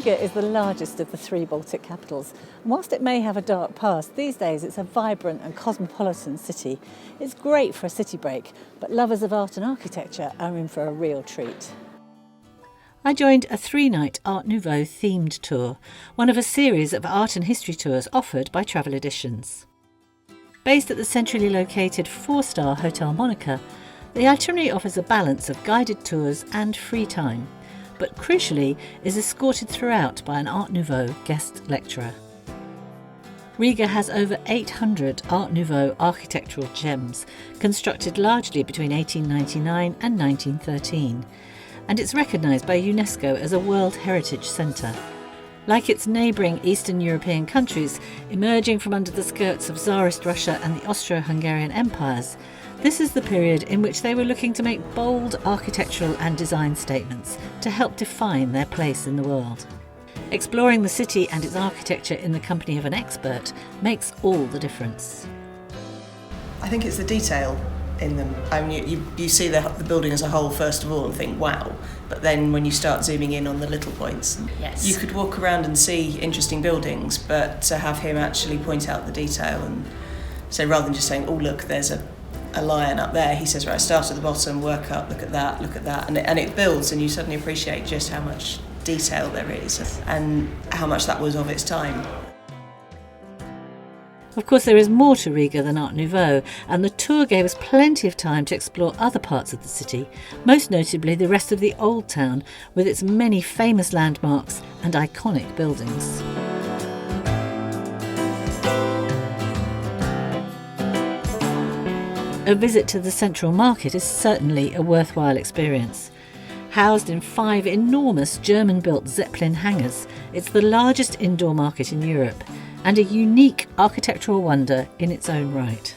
Riga is the largest of the three Baltic capitals. And whilst it may have a dark past, these days it's a vibrant and cosmopolitan city. It's great for a city break, but lovers of art and architecture are in for a real treat. I joined a 3-night Art Nouveau themed tour, one of a series of art and history tours offered by Travel Editions. Based at the centrally located 4-star Hotel Monica, the itinerary offers a balance of guided tours and free time, but crucially is escorted throughout by an Art Nouveau guest lecturer. Riga has over 800 Art Nouveau architectural gems, constructed largely between 1899 and 1913, and it's recognised by UNESCO as a World Heritage Centre. Like its neighbouring Eastern European countries, emerging from under the skirts of Tsarist Russia and the Austro-Hungarian empires, this is the period in which they were looking to make bold architectural and design statements to help define their place in the world. Exploring the city and its architecture in the company of an expert makes all the difference. I think it's the detail in them. I mean, you see the building as a whole first of all and think, wow, but then when you start zooming in on the little points, yes, you could walk around and see interesting buildings, but to have him actually point out the detail and say, rather than just saying, oh look, there's a lion up there, he says, right, start at the bottom, work up, look at that, and it builds, and you suddenly appreciate just how much detail there is and how much that was of its time. Of course, there is more to Riga than Art Nouveau, and the tour gave us plenty of time to explore other parts of the city, most notably the rest of the Old Town, with its many famous landmarks and iconic buildings. A visit to the Central Market is certainly a worthwhile experience. Housed in 5 enormous German-built Zeppelin hangars, it's the largest indoor market in Europe and a unique architectural wonder in its own right.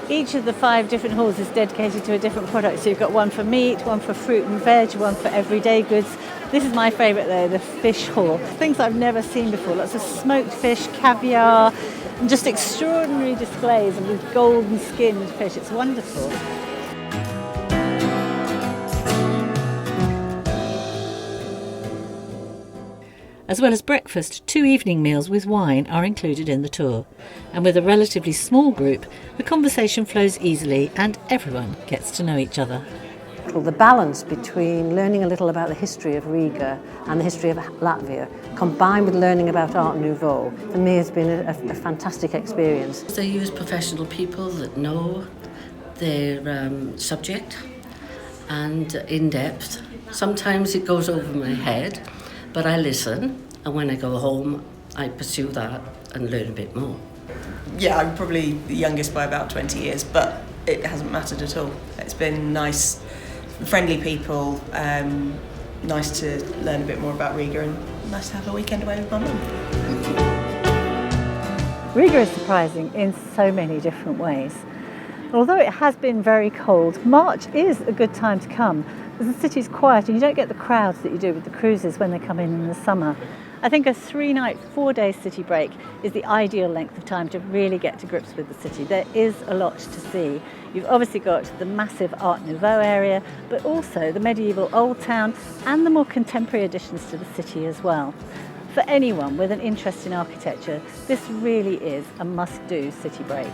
Each of the 5 different halls is dedicated to a different product. So you've got one for meat, one for fruit and veg, one for everyday goods. This is my favourite though, the fish hall. Things I've never seen before, lots of smoked fish, caviar, and just extraordinary displays of these golden skinned fish. It's wonderful. As well as breakfast, 2 evening meals with wine are included in the tour. And with a relatively small group, the conversation flows easily and everyone gets to know each other. Well, the balance between learning a little about the history of Riga and the history of Latvia, combined with learning about Art Nouveau, for me has been a fantastic experience. They use professional people that know their subject and in depth. Sometimes it goes over my head, but I listen, and when I go home, I pursue that and learn a bit more. Yeah, I'm probably the youngest by about 20 years, but it hasn't mattered at all. It's been nice, friendly people, nice to learn a bit more about Riga, and nice to have a weekend away with my mum. Riga is surprising in so many different ways. Although it has been very cold, March is a good time to come, because the city's quiet and you don't get the crowds that you do with the cruises when they come in the summer. I think a 3-night, 4-day city break is the ideal length of time to really get to grips with the city. There is a lot to see. You've obviously got the massive Art Nouveau area, but also the medieval Old Town and the more contemporary additions to the city as well. For anyone with an interest in architecture, this really is a must-do city break.